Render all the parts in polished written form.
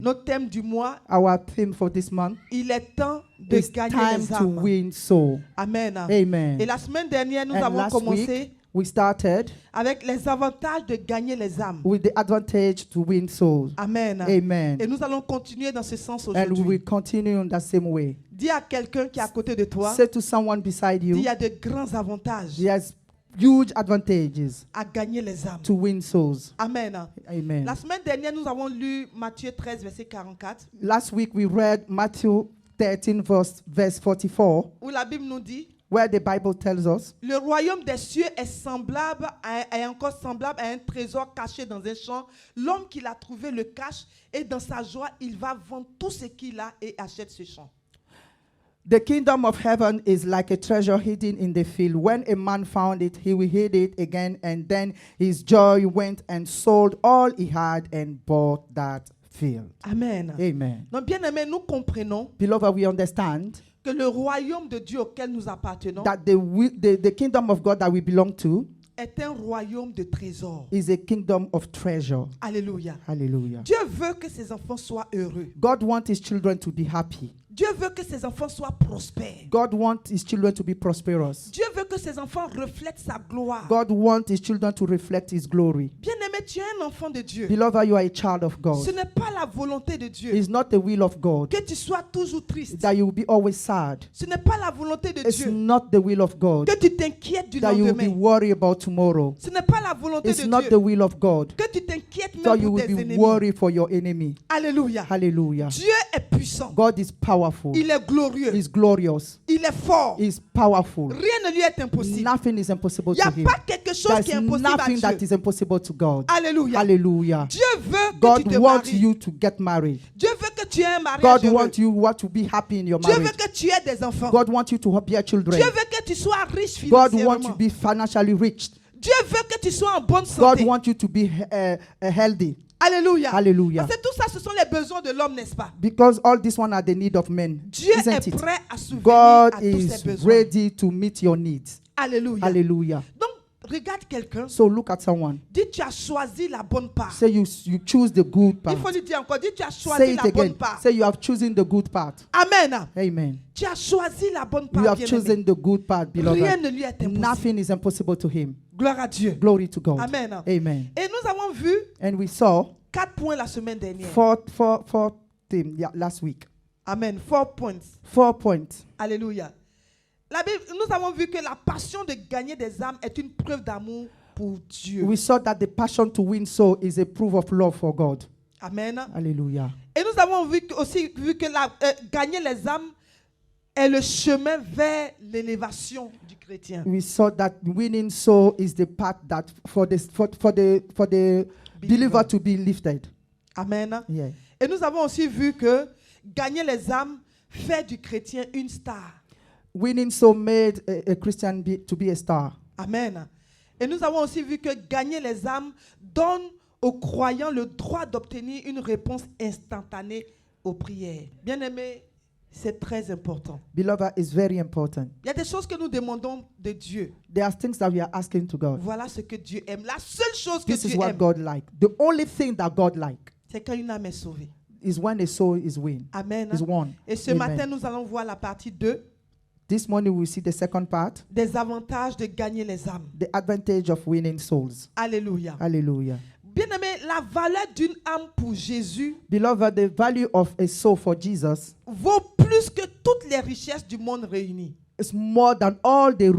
Notre thème du mois, Our theme for this month il est temps de is gagner time les to âmes. win soul. Amen. Amen. Et la semaine dernière, nous And avons last commencé week, we started avec les avantages de gagner les âmes. with the advantage to win souls. Amen. Amen. Et nous allons continuer dans ce sens And we will aujourd'hui. continue in that same way. Dis à quelqu'un qui est à côté de toi, Say to someone beside il y you, a de grands avantages there's huge advantages à gagner les âmes. to win souls. Amen. Amen. La semaine dernière, nous avons lu Matthieu 13, verset 44, Last week we read Matthew 13 verse 44, où la Bible nous dit, where the Bible tells us, le royaume des cieux est encore semblable à un trésor caché dans un champ. L'homme qui l'a trouvé le cache et dans sa joie, il va vendre tout ce qu'il a et achète ce champ. the kingdom of heaven is like a treasure hidden in the field. When a man found it, he will hid it again, and then his joy went and sold all he had and bought that field. Amen. Amen. Donc, bien aimé, nous comprenons Beloved, we understand que le royaume de Dieu auquel nous appartenons that the kingdom of God that we belong to est un royaume de trésors. is a kingdom of treasure. Alléluia. Hallelujah. Dieu veut que ses enfants soient heureux. God wants his children to be happy. Dieu veut que ses enfants soient prospères. God wants his children to be prosperous. Dieu veut que ses enfants reflètent sa gloire. God wants his children to reflect his glory. Bien-aimé, tu es un enfant de Dieu. Beloved, you are a child of Ce God. n'est pas la volonté de Dieu It's not the will of God que tu sois toujours triste. that you will be always sad. Ce n'est pas la volonté de It's Dieu not the will of God que tu t'inquiètes du that you will be lendemain. worried about tomorrow. Ce n'est pas la volonté It's de not Dieu the will of God que tu t'inquiètes that même you pour will tes be ennemis. worried for your enemy. Alléluia. Hallelujah. Dieu est puissant. God is powerful. Il est glorieux. He's glorious. Il est fort. He's powerful. Rien ne lui est impossible. Nothing is impossible Il n'y a to him. pas quelque chose qui est There's impossible à nothing that Dieu. is impossible to God. Alléluia. Hallelujah. Dieu veut que God tu te wants maries. you to get married. Dieu veut que tu aies un mariage God heureux. wants you to be happy in your Dieu veut marriage. que tu aies des enfants. God wants you to have your children. Dieu veut que tu sois riche God wants you financièrement. to be financially rich. Dieu veut que tu sois en bonne God santé. wants you to be healthy. Alléluia. Hallelujah. Parce que tout ça, ce sont les besoins de l'homme, n'est-ce pas? Because all this one are the need of men. Dieu Isn't est it? prêt à subvenir God à tous is ses besoins. ready to meet your needs. Alléluia. Hallelujah. Donc, regarde quelqu'un. So look at someone. Dis, tu as choisi la bonne part. Say you choose the good Il faut part. lui dire encore. Dis, tu as Say choisi it la bonne again. part. Say you have chosen the good part. Amen. Amen. Tu as choisi la bonne You part, have bien-aimé. chosen the good part, Rien beloved. ne lui est impossible. Nothing is impossible to him. Gloire à Dieu. Glory to God. Amen. Amen. Et nous avons vu And we saw 4 points la semaine dernière. four things last week. Amen. 4 points. 4 points. Alléluia. La Bible, nous avons vu que la passion de gagner des âmes est une preuve d'amour pour Dieu. We saw that the passion to win soul is a proof of love for God. Amen. Hallelujah. Et nous avons aussi vu que gagner les âmes est le chemin vers l'élévation du chrétien. We saw that winning soul is the path that for the believer to be lifted. Amen. Yeah. Et nous avons aussi vu que gagner les âmes fait du chrétien une star. Winning soul made a Christian to be a star. Amen. Et nous avons aussi vu que gagner les âmes donne aux croyants le droit d'obtenir une réponse instantanée aux prières. Bien-aimés, c'est très important. Beloved, is very important. Il y a des choses que nous demandons de Dieu. There are things that we are asking to God. Voilà ce que Dieu aime. La seule chose que This is Dieu what aime, God like. The only thing that God like c'est quand une âme est sauvée. is when a soul is win. Amen. Is won. Et ce Amen. matin, nous allons voir la partie 2 This morning we see the second part, des avantages de gagner les âmes. the advantage of winning souls. Alléluia. Hallelujah. Bien-aimé, la valeur d'une âme pour Jésus Beloved, the value of a soul for Jesus vaut plus que toutes les richesses du monde réunies. is more than all the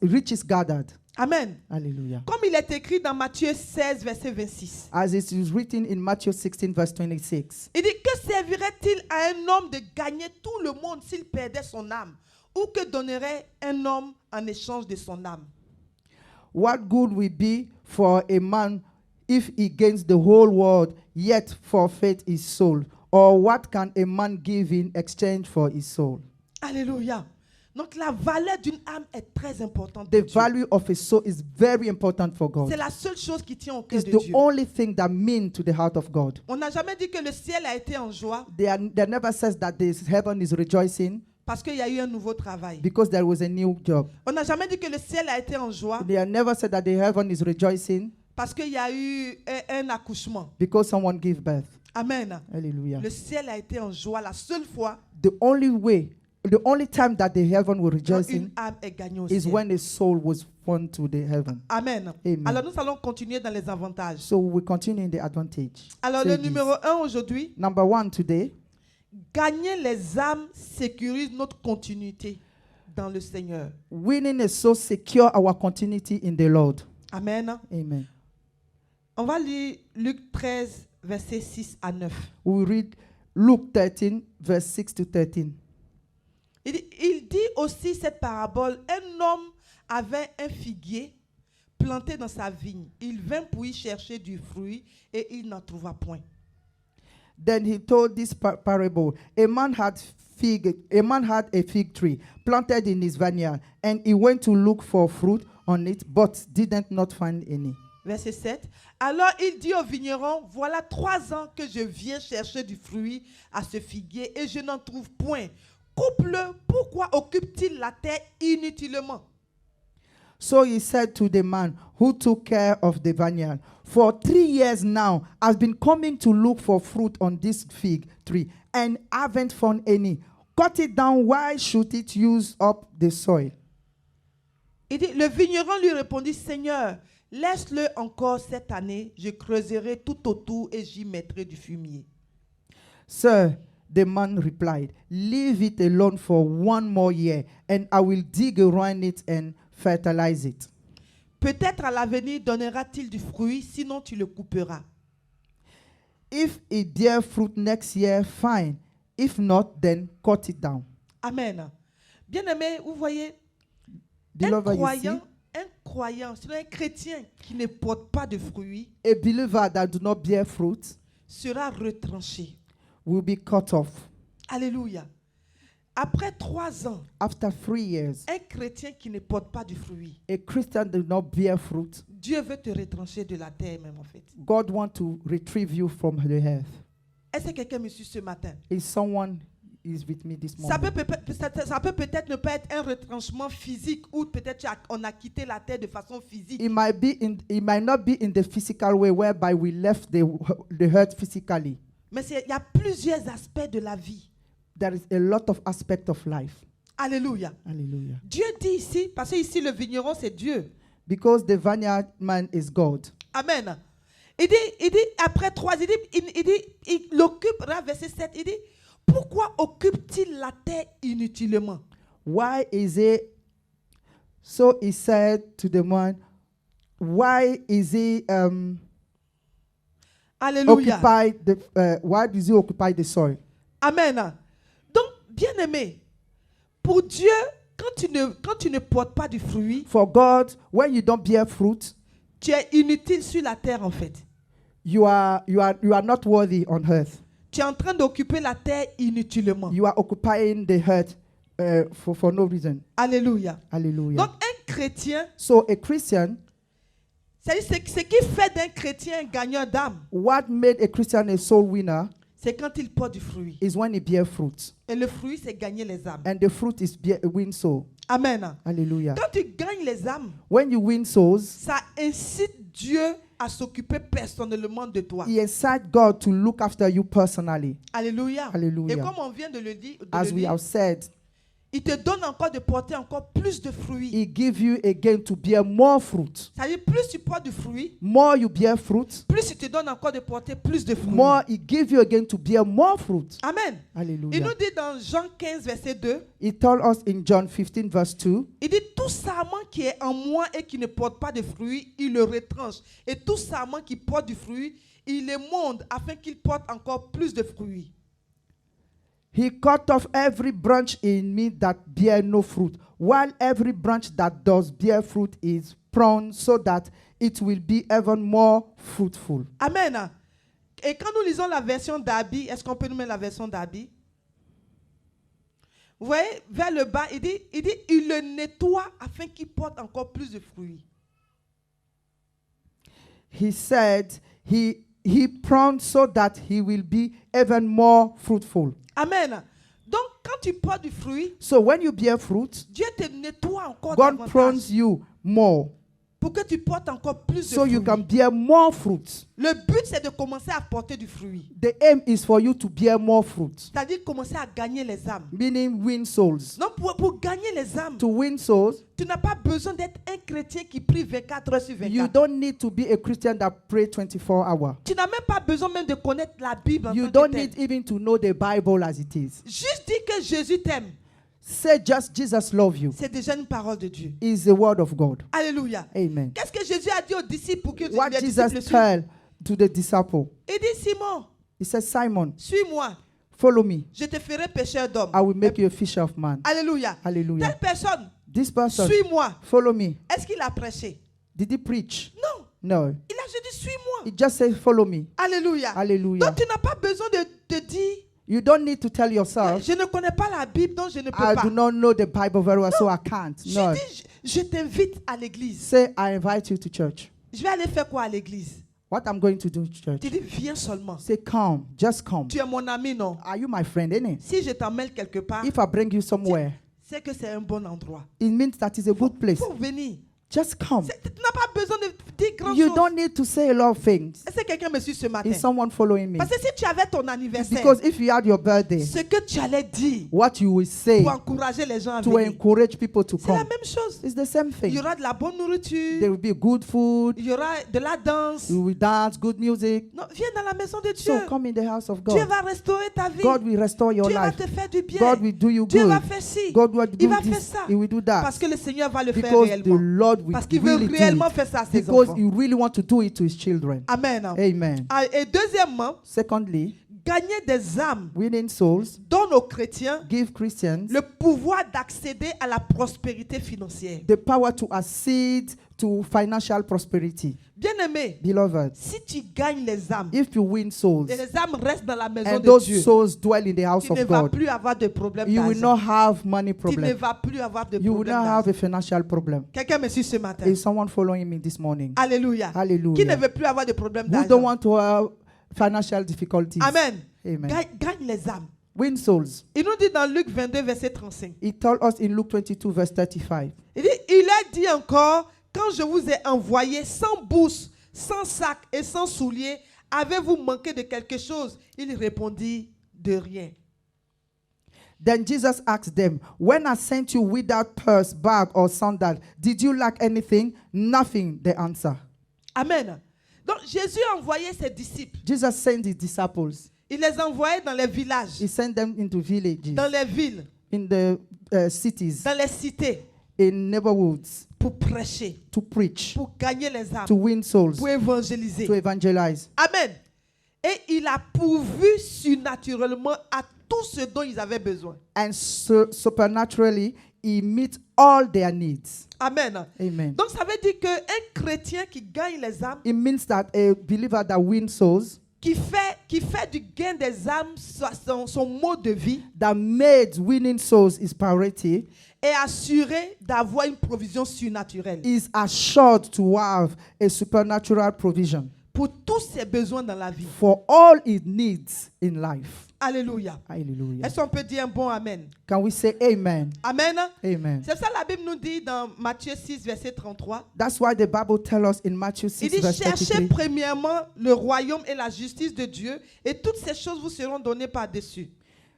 riches gathered. Amen. Hallelujah. Comme il est écrit dans Matthieu 16, verset 26. As it is written in Matthew 16, verse 26. Il dit, que servirait-il à un homme de gagner tout le monde s'il perdait son âme? Ou que donnerait un homme en échange de son âme? What good will be for a man if he gains the whole world, yet forfeit his soul? Or what can a man give in exchange for his soul? Alléluia. Donc la valeur d'une âme est très importante. The pour Dieu. value of a soul is very important for God. C'est la seule chose qui tient au cœur It's de the Dieu. only thing that means to the heart of God. On n'a jamais dit que le ciel a été en joie They never says that this heaven is rejoicing parce qu'il y a eu un nouveau travail. because there was a new job. On n'a jamais dit que le ciel a été en joie They never said that the heaven is rejoicing parce qu'il y a eu un accouchement. because someone gave birth. Amen. Hallelujah. Le ciel a été en joie la seule fois The only time that the heaven will quand rejoice une in âme est gagnée au is ciel. when a soul was born to the heaven. Amen. Amen. Alors nous allons continuer dans les avantages. So we continue in the advantage. Alors Say le this. numéro 1 aujourd'hui, Number 1 today, gagner les âmes sécurise notre continuité dans le Seigneur. winning a soul secure our continuity in the Lord. Amen. Amen. On va lire Luc 13, versets 6 à 9. We read Luke 13, verse 6 to 13. Il dit aussi cette parabole. Un homme avait un figuier planté dans sa vigne. Il vint pour y chercher du fruit et il n'en trouva point. Then he told this parable. A man had a fig tree planted in his vineyard, and he went to look for fruit on it, but didn't not find any. Verset 7. Alors il dit au vigneron, voilà 3 ans que je viens chercher du fruit à ce figuier et je n'en trouve point. Coupe-le, pourquoi occupe-t-il la terre inutilement? So he said to the man who took care of the vineyard, for 3 years now, I've been coming to look for fruit on this fig tree, and haven't found any. Cut it down, why should it use up the soil? Il dit, le vigneron lui répondit, Seigneur, laisse-le encore cette année, je creuserai tout autour et j'y mettrai du fumier. Sir, the man replied, leave it alone for 1 more year, and I will dig around it and fertilize it. Peut-être à l'avenir donnera-t-il du fruit, sinon tu le couperas. If it bear fruit next year, fine. If not, then cut it down. Amen. Bien-aimé, vous voyez, Beloved, un croyant, c'est un chrétien qui ne porte pas de fruits, a believer that do not bear fruit sera retranché. will be cut off. Alléluia. Après 3 ans, After 3 years, un chrétien qui ne porte pas de fruits, a Christian do not bear fruit. Dieu veut te retrancher de la terre même en fait. God want to retrieve you from the earth. Est-ce que quelqu'un me suit ce matin? Is someone is with me this Ça morning? peut peut-être ne pas être un retranchement physique ou peut-être on a quitté la terre de façon physique. It might not be in the physical way whereby we left the earth physically. Mais il y a plusieurs aspects de la vie. There is a lot of aspect of life. Alléluia. Hallelujah. Dieu dit ici, parce que ici le vigneron c'est Dieu. Because the vineyard man is God. Amen. Il dit après 3, il occupe, verset 7, il dit, pourquoi occupe-t-il la terre inutilement? Why is it? So he said to the man, why is he Alléluia. why does he occupy the soil? Amen. Donc, bien-aimé, pour Dieu, quand tu ne portes pas du fruit, For God, when you don't bear fruit, tu es inutile sur la terre en fait. you are not worthy on earth. Tu es en train d'occuper la terre inutilement. You are occupying the earth for no reason. Alléluia. Hallelujah. Donc, un chrétien, So a Christian, c'est ce qui fait d'un chrétien un gagneur d'âme, what made a Christian a soul winner c'est quand il porte du fruit. is when he bear fruit. Et le fruit, c'est gagner les âmes. And the fruit is win soul. Amen. Hallelujah. Quand tu gagnes les âmes, When you win souls, ça incite Dieu à s'occuper personnellement de toi. he incite God to look after you personally. Alléluia. Hallelujah. Et comme on vient de le dire, As we have said, il te donne encore de porter encore plus de fruits. he give you again to bear more fruit. C'est-à-dire, plus tu portes du fruit, More you bear fruit, plus il te donne encore de porter plus de fruits. more he give you again to bear more fruit. Amen. Il Hallelujah. nous dit dans Jean 15, verset 2, He told us in John 15 verse 2, il dit, tout sarment qui est en moi et qui ne porte pas de fruits, il le retranche. Et tout sarment qui porte du fruit, il le monte afin qu'il porte encore plus de fruits. he cut off every branch in me that bear no fruit, while every branch that does bear fruit is pruned, so that it will be even more fruitful. Amen. Et quand nous lisons la version d'Abi, est-ce qu'on peut nous mettre la version d'Abi? Vous voyez, vers le bas, il dit, il le nettoie afin qu'il porte encore plus de fruits. He said he pruned so that he will be even more fruitful. Amen. Donc, quand tu portes du fruit, So when you bear fruit, Dieu te nettoie encore God davantage. prunes you more. pour que tu portes encore plus de so you fruits. can bear more fruit. Le but, c'est de commencer à porter du fruit. The aim is for you to bear more fruit, C'est-à-dire commencer à gagner les âmes. meaning win souls. Non, pour gagner les âmes, To win souls, tu n'as pas besoin d'être un chrétien qui prie 24 heures sur 24. you don't need to be a Christian that pray 24 hours. Tu n'as même pas besoin même de connaître la Bible en You tant don't que need telle. even to know the Bible as it is. Juste dire que Jésus t'aime, Say just Jesus love you c'est déjà une parole de Dieu. is the word of God. Alléluia. Amen. Qu'est-ce que Jésus a dit aux disciples pour que What les Jesus disciples le suivent? tell to the disciple, Il dit, Simon, he said, Simon, suis-moi, follow me. je te ferai pécheur d'hommes. I will make you a fisher of man. Alléluia. Hallelujah. Telle personne, This person, suis-moi. follow me. Est-ce qu'il a prêché? Did he preach? Non. No. Il a juste dit, suis-moi. He just said, follow me. Alléluia. Hallelujah. Donc tu n'as pas besoin de dire, You don't need to tell yourself, je ne connais pas la Bible, donc je ne peux I pas. do not know the Bible very well, so I can't. No. Je dis, je t'invite à l'église. Say, I invite you to church. Je vais aller faire quoi à l'église? What I'm going to do to church? Tu dis, viens seulement. Say, come. Just come. Tu es mon ami, non? Are you my friend, innit? Si je t'emmène quelque part, If I bring you somewhere, c'est que c'est un bon endroit. it means that it's a good place. Faut venir. Just come. Tu n'as pas besoin de dire grand You chose. don't need to say a lot of things. Est-ce que quelqu'un me suit ce matin? Is someone following me? Parce que si tu avais ton anniversaire, Because if you had your birthday, ce que tu allais dire what you will say pour encourager les gens à to venir, encourage people to c'est la come même chose. is the same Il y thing. aura de la bonne nourriture, There will be good food, il y aura de la danse. you will dance, good music. Non, viens dans la maison de Dieu. So come in the house of Dieu God. va restaurer ta vie. God will restore your Dieu va life. te faire du bien. God will do you Dieu va good. faire ci. God will Il do va faire this. ça. He will do that. Parce que le Seigneur va le faire Because the réellement. Lord will Parce qu'il veut really do réellement it. faire ça à ses Because enfants. he really wants to do it to his children. Amen. Amen. Ah, et deuxièmement, Secondly, gagner des âmes winning souls donne aux chrétiens give Christians le pouvoir d'accéder à la prospérité financière. the power to accede to financial prosperity. Bien-aimé, Beloved, si tu gagnes les âmes if you win souls et les âmes restent dans la maison and de those Dieu, souls dwell in the house tu ne of vas God, plus avoir de problème you will not d'argent. have money Tu ne problem. vas plus avoir de You will problème not have d'argent. a financial problem. Quelqu'un me suit ce matin. Is someone following me this morning? Alléluia. Qui ne Hallelujah. veut plus avoir de problème Who don't d'argent? want to have financial difficulties? Amen. Amen. Gagne les âmes. Win souls. Il nous dit dans Luc 22, verset 35. He told us in Luke 22, verse 35. Il a dit encore, quand je vous ai envoyé sans bourse, sans sac et sans souliers, avez-vous manqué de quelque chose? Il répondit, de rien. Then Jesus asked them, when I sent you without purse, bag, or sandal, did you lack anything? Nothing, they answer. Amen. Donc Jésus a envoyé ses disciples. Jesus sent his disciples. Il les a envoyés dans les villages, He sent them into villages, dans les villes, in the cities, dans les cités, in neighborhoods, pour prêcher, to preach, pour gagner les âmes, to win souls, pour évangéliser. to evangelize. Amen. Et il a pourvu surnaturellement à tout ce dont ils avaient besoin. And supernaturally, he meets all their needs. Amen. Amen. Donc ça veut dire qu'un chrétien qui gagne les âmes, It means that a believer that wins souls, qui fait du gain des âmes son mode de vie, that made winning souls his priority, est assuré d'avoir une provision surnaturelle is assured to have a supernatural provision pour tous ses besoins dans la vie. for all his needs in life. Alléluia. Hallelujah. Est-ce qu'on peut dire un bon amen? Can we say amen? Amen. Amen. C'est ça la Bible nous dit dans Matthieu 6, verset 33. That's why the Bible tells us in Matthew Il 6, dit, verse cherchez 33, premièrement le royaume et la justice de Dieu, et toutes ces choses vous seront données par-dessus.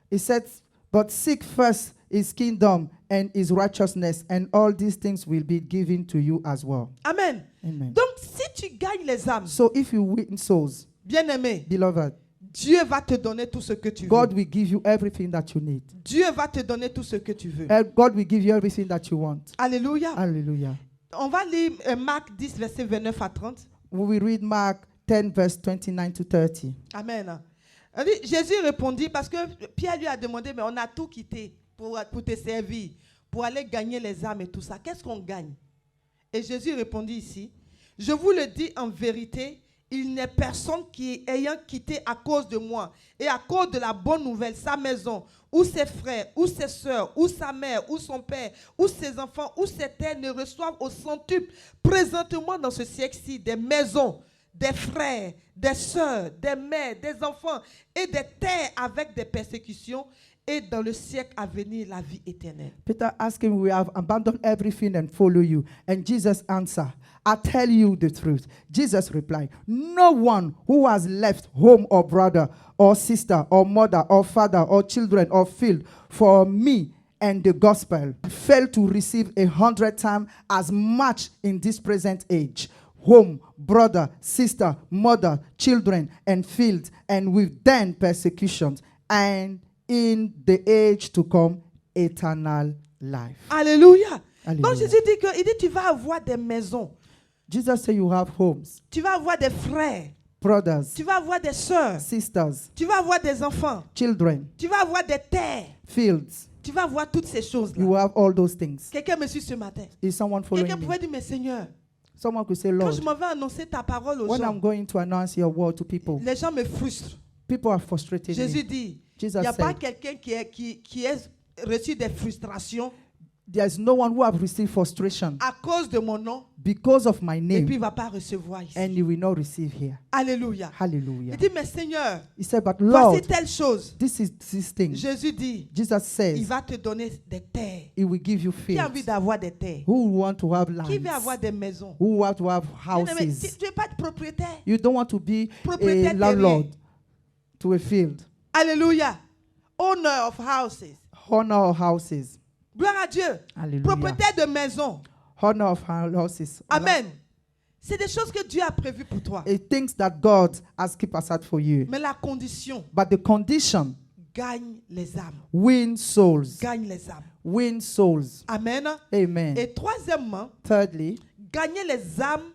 it says, but seek first his kingdom and his righteousness, and all these things will be given to you as well. Amen. Amen. Donc, si tu gagnes les âmes, So if you win souls, bien-aimé, beloved, Dieu va te donner tout ce que tu veux. God will give you everything that you need. Dieu va te donner tout ce que tu veux. God will give you everything that you want. Alléluia. Hallelujah. On va lire Marc 10, verset 29 à 30. We will read Mark 10, verse 29 to 30. Amen. Elle dit, Jésus répondit, parce que Pierre lui a demandé, mais on a tout quitté pour te servir, pour aller gagner les âmes et tout ça. Qu'est-ce qu'on gagne? Et Jésus répondit ici, je vous le dis en vérité, il n'est personne qui, ayant quitté à cause de moi et à cause de la bonne nouvelle sa maison, ou ses frères, ou ses soeurs, ou sa mère, ou son père, ou ses enfants, ou ses terres, ne reçoivent au centuple présentement dans ce siècle-ci des maisons, des frères, des sœurs, des mères, des enfants et des terres avec des persécutions et dans le siècle à venir la vie éternelle. Peter asked him, we have abandoned everything and follow you. And Jesus answered, I tell you the truth. Jesus replied, no one who has left home or brother or sister or mother or father or children or field for me and the gospel failed to receive 100 times as much in this present age. Home, brother, sister, mother, children, and fields, and with them persecutions, and in the age to come, eternal life. Alléluia. Alléluia. Donc Jésus dit que, il dit tu vas avoir des maisons, Jesus said you have homes, tu vas avoir des frères, brothers, tu vas avoir des sœurs, sisters, tu vas avoir des enfants, children, tu vas avoir des terres, fields. tu vas avoir toutes ces choses-là. You have all those things. Quelqu'un me suit ce matin. Is someone following Quelqu'un me? pouvait dire, mais Seigneur, Someone could say, quand Lord, je m'en vais annoncer ta parole aux when gens, I'm going to announce your word to people, les gens me frustrent. people are frustrated. Jésus dit, il Jesus n'y a pas said, quelqu'un qui ait reçu des frustrations there's no one who have received frustration à cause de mon nom because of my et name, puis il ne va pas recevoir ici. and you will not receive here. Alléluia. Hallelujah. Il dit, mais Seigneur, He said, but voici Lord, telle chose. this is this thing. Jésus dit, Jesus il says va te donner des terres. he will give you Qui a envie fields. d'avoir des terres? Who want to have Qui veut lands? avoir des maisons? Who want to have Mais houses? tu n'es pas de propriétaire. You don't want to be Propriétaire a terrien. landlord to a field. Alléluia. Owner of houses. Honor of houses. Gloire à Dieu. Hallelujah. Propriétaire de maison. Honor of houses. Amen. C'est des choses que Dieu a prévues pour toi. It things that God has kept aside for you. Mais la condition, But the condition, gagne les âmes. win souls. Gagne les âmes. Win souls. Amen. Amen. Et troisièmement, Thirdly, gagner les âmes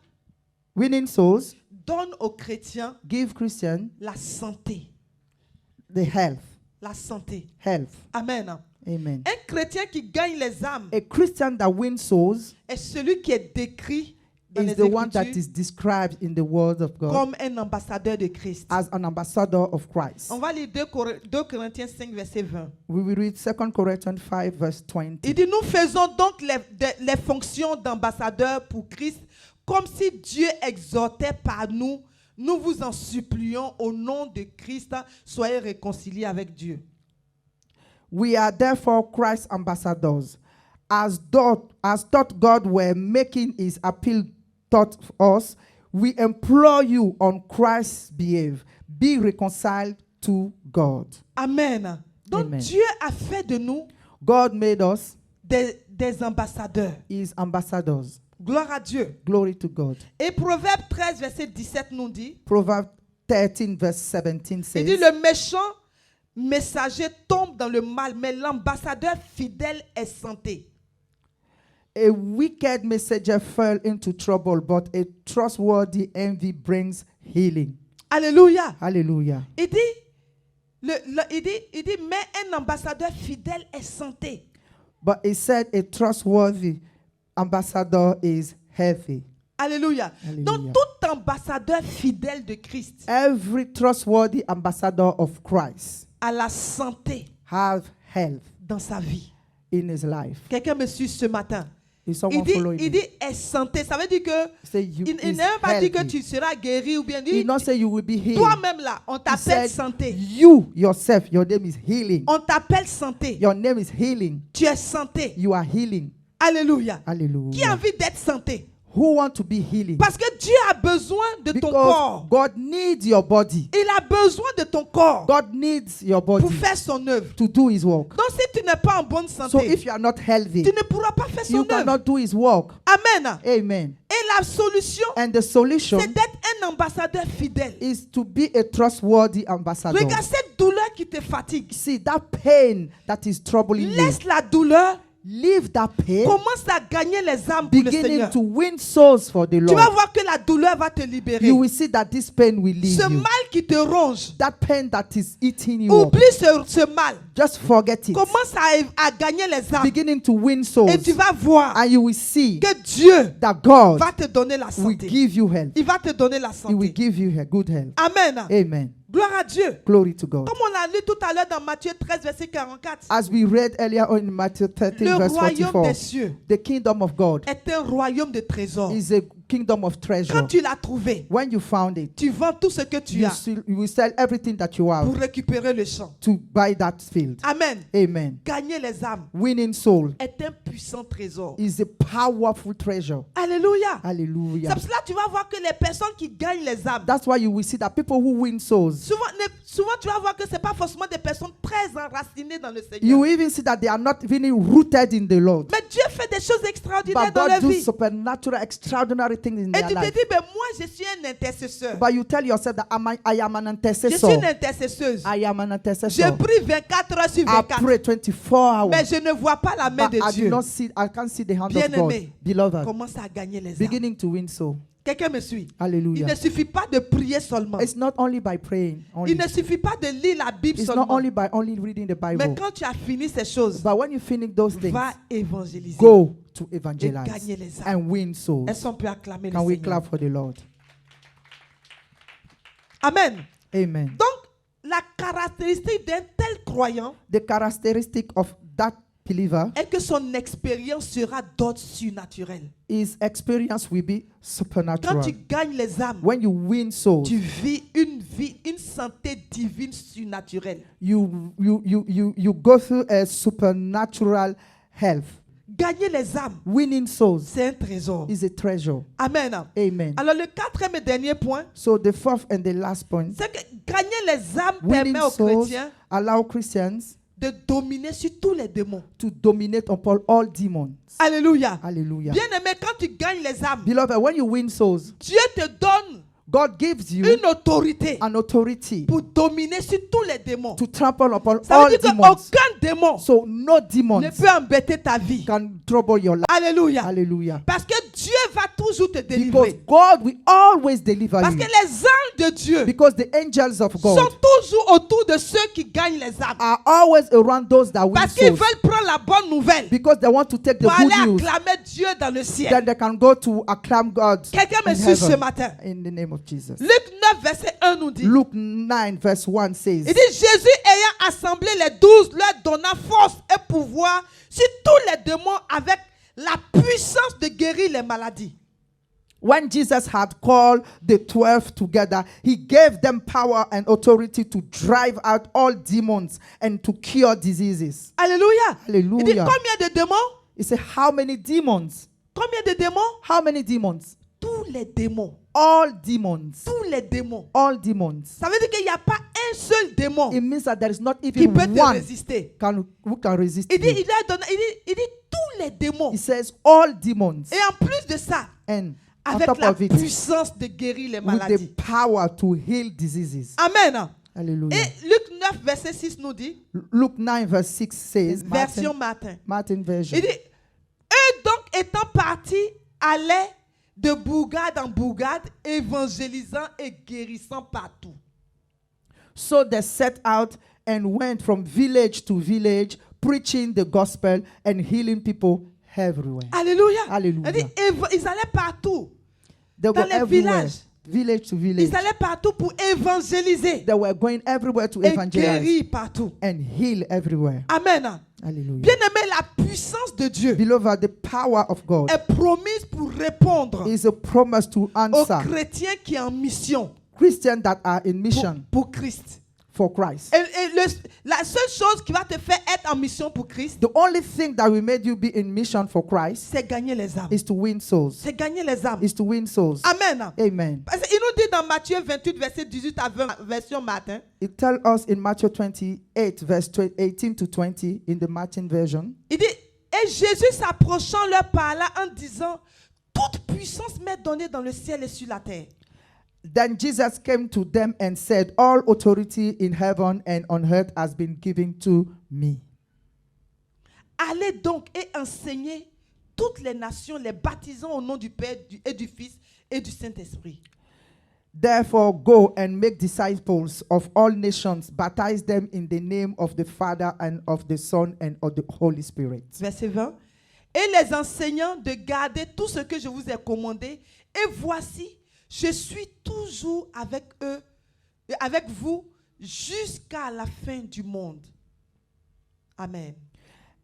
winning souls, donne aux chrétiens give Christian la santé. the health. La santé. Health. Amen. Amen. Un chrétien qui gagne les âmes A Christian that wins souls est celui qui est décrit dans is les the one that Écritures is described in the word of God comme un ambassadeur de Christ. as an ambassador of Christ. On va lire 2 Corinthiens 5, verset 20. We will read 2 Corinthians 5, verse 20. Il dit, nous faisons donc les fonctions d'ambassadeurs pour Christ, comme si Dieu exhortait par nous. Nous vous en supplions au nom de Christ, soyez réconciliés avec Dieu. We are therefore Christ's ambassadors. As thought God were making his appeal toward us, we implore you on Christ's behalf, be reconciled to God. Amen. Donc Amen. Dieu a fait de nous God made us des ambassadeurs. his ambassadors. Gloire à Dieu. Glory to God. Et Proverbe 13, verset 17 nous dit, Proverbs 13, verse 17 il dit, says, le méchant messager tombe dans le mal, mais l'ambassadeur fidèle est santé. a wicked messenger fell into trouble, but a trustworthy envy brings healing. Alléluia. Hallelujah. Il dit, il dit, mais un ambassadeur fidèle est santé. But he said a trustworthy ambassador is healthy. Alléluia. Alléluia. Donc tout ambassadeur fidèle de Christ Every trustworthy ambassador of Christ a la santé have health dans sa vie. in his life. Quelqu'un me suit ce matin. Is someone following Il me? dit est santé. Ça veut dire que Say you il is n'a même pas dit que healthy. tu seras guéri ou bien He dit did not say you will be healed. toi-même là, on He t'appelle said santé. you yourself, your name is healing. On t'appelle santé. Your name is healing. Tu es santé. You are healing. Alléluia. Qui a Hallelujah. envie d'être santé? Who want to be healing? Parce que Dieu a besoin de ton Because corps. God needs your body. Il a besoin de ton corps God needs your pour body faire son œuvre. to do his work. Donc si tu n'es pas en bonne So santé, if you are not healthy, tu ne pourras pas faire you son œuvre. cannot do his work. Amen. Amen. Et la solution, And the solution c'est d'être un ambassadeur fidèle. is to be a trustworthy ambassador. Regarde cette douleur qui te fatigue. See that pain that is troubling you. Laisse la douleur. Leave that pain. Commence à gagner les âmes pour le Beginning Seigneur. to win souls for the Tu vas Lord. voir que la douleur va te libérer. You will see that this pain will leave Ce you. mal qui te ronge, That pain that is eating you up. oublie ce mal. Just forget it. Commence à gagner les âmes. Beginning to win Et souls. tu vas voir And you will see que Dieu that God va te donner la will santé. give you health. Il va te donner la He will santé. give you good health. Amen. Amen. Gloire à Dieu. Glory to God. Comme on l'a lu tout à l'heure dans Matthieu 13, verset 44. As we read earlier on in Matthew 13, Le verse royaume 44, des cieux the kingdom of God est un royaume de trésors. is a kingdom of treasure. Quand tu l'as trouvé, When you found it, tu vends tout ce que tu you, as you will sell everything that you pour have récupérer le champ. to buy that field. Amen. Amen. Gagner les âmes Winning soul est un puissant trésor. is a powerful treasure. Alléluia. Hallelujah. C'est pour cela que tu vas voir que les personnes qui gagnent les âmes, That's why you will see that people who win souls, souvent tu vas voir que ce n'est pas forcément des personnes très enracinées dans le you Seigneur. will even see that they are not really rooted in the Lord. Mais Dieu fait des choses extraordinaires But dans leur God does vie. supernatural, extraordinary things in Et their tu te life. dis, ben moi je suis un intercesseur. But you tell yourself that I am an Je suis intercessor. une intercesseuse. I am an Je intercessor. prie 24 heures sur I 24. pray 24 Mais hours. je ne vois pas la main But de I do Dieu. not see, I can't see the hand of God. Bien-aimé, Beloved, commence à gagner les âmes. beginning to win soul. Quelqu'un me suit? Il Hallelujah. ne suffit pas de prier seulement. It's not only by praying, only. Il ne suffit pas de lire la Bible It's not seulement. only by only reading the Mais Bible. quand tu as fini ces choses, But when you finish those things, va évangéliser. go to Et evangelize gagner les âmes. and win souls. Est-ce qu'on peut acclamer Can le we Seigneur? clap for the Lord? Amen. Amen. Donc, la caractéristique d'un tel croyant The characteristic of that believer est que son expérience sera d'ordre surnaturel. is experience will be Quand supernatural. tu gagnes les âmes, When you win souls, tu vis, une santé divine surnaturelle. you go through a supernatural health. Gagner les âmes, Winning souls c'est un trésor. is a treasure. Amen. Amen. Alors le quatrième et dernier point, So the fourth and the last point, c'est que gagner les âmes winning permet aux souls chrétiens allow Christians de dominer sur tous les démons. to dominate upon all demons. Alléluia. Hallelujah. Bien aimé, quand tu gagnes les âmes, Beloved, when you win souls, Dieu te donne God gives you une autorité an authority pour dominer sur tous les démons. to trample upon Ça veut all dire demons. qu'aucun démon So no ne demons peut embêter ta vie. can trouble your life. Alléluia. Hallelujah. Parce que Dieu va toujours te Because délivrer. God will always deliver Parce que you. les anges de Dieu Because the angels of sont God toujours autour de ceux qui gagnent les âmes. are always around those that win Parce qu'ils souls. veulent prendre la bonne nouvelle Because they want to take the pour aller good news. acclamer Dieu dans le ciel. Then they can go to acclaim God Quelqu'un me in suit ce heaven. matin. In the name of Jesus. Luc 9, verset 1 nous dit. Luke 9 verse 1 says, Il dit, Jésus ayant assemblé les 12, leur donna force et pouvoir sur tous les démons avec la puissance de guérir les maladies. when Jesus had called the 12 together, he gave them power and authority to drive out all demons and to cure diseases. Alléluia. Il dit, Hallelujah. combien de démons? He said, how many demons? Combien de démons? How many demons? Tous les démons. All demons. Tous les démons. All demons. Ça veut dire qu'il n'y a pas un seul démon It means that there is not qui even peut te one résister. who can resist Il dit, you. il dit tous les démons. He says all demons. Et en plus de ça, And on avec top la of it, puissance de guérir les with maladies. the power to heal diseases. Amen. Hallelujah. Et Luc 9, verset 6 nous dit, Luke 9 verse 6 says, version Martin. Martin version. Il dit, eux donc étant partis, allaient de bourgade en bourgade, évangélisant et guérissant partout. So they set out and went from village to village, preaching the gospel and healing people everywhere. Alléluia. Hallelujah. Il dit, ils allaient partout. They Dans were les everywhere, villages. village to village. Ils allaient partout pour évangéliser They were going everywhere to et evangelize guérir partout. and heal everywhere. Amen. Hallelujah. Bien-aimé, la puissance de Dieu Beloved, the power of God est promise pour répondre is a promise to aux answer chrétiens qui sont en mission Christians that are in mission pour Christ. for Christ. Et la seule chose qui va te faire être en mission pour Christ, The only thing that will make you be in mission for Christ c'est gagner les âmes. is to win souls. C'est gagner les âmes. Is to win souls. Amen. Amen. Parce qu'il nous dit dans Matthieu 28, verset 18 à 20, version Martin, It tells us in Matthew 28, verse 18 to 20, in the Martin version. il dit, et Jésus s'approchant leur parla en disant, toute puissance m'est donnée dans le ciel et sur la terre. Then Jesus came to them and said, all authority in heaven and on earth has been given to me. Allez donc et enseignez toutes les nations, les baptisant au nom du Père et du Fils et du Saint-Esprit. Therefore, go and make disciples of all nations, baptize them in the name of the Father and of the Son and of the Holy Spirit. Verset 20. Et les enseignants de garder tout ce que je vous ai commandé. Et voici, je suis toujours avec eux, avec vous, jusqu'à la fin du monde. Amen.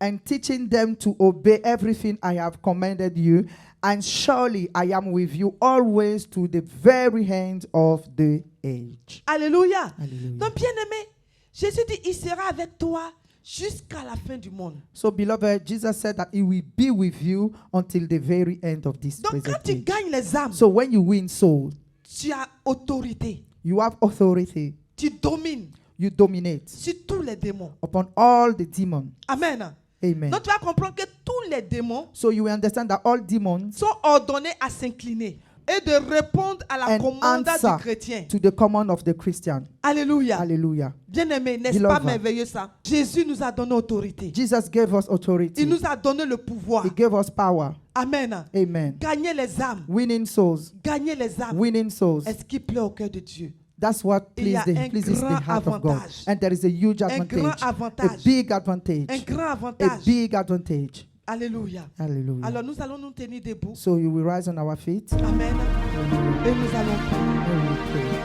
and teaching them to obey everything I have commanded you. And surely I am with you always to the very end of the age. Alléluia. Alléluia. Donc, bien-aimé, Jésus dit, il sera avec toi jusqu'à la fin du monde. So, beloved, Jesus said that he will be with you until the very end of this Donc, quand present tu age. gagnes les âmes, So, when you win souls, tu as autorité. you have authority. Tu domines You dominate sur tous les démons. upon all the demons. Amen. Amen. Donc, tu vas comprendre que tous les démons So you will understand that all demons sont ordonnés à s'incliner et de répondre à la and commande answer du chrétien. to the command of the Christian. Alléluia. Hallelujah. Bien-aimé, n'est-ce pas Beloved. merveilleux ça? Jésus nous a donné autorité. Jesus gave us authority. Il nous a donné le pouvoir. He gave us power. Amen. Amen. Gagner les âmes. Winning souls. Gagner les âmes. Winning souls. Est-ce qui plaît au cœur de Dieu? That's what Il y a un pleases the grand heart of God. avantage. And there is a huge Un advantage. grand A avantage. big advantage. Un grand A avantage. big advantage. Alléluia. Hallelujah. Alors nous allons nous tenir debout. So you will rise on our feet Amen. and Et nous allons prier. we will pray.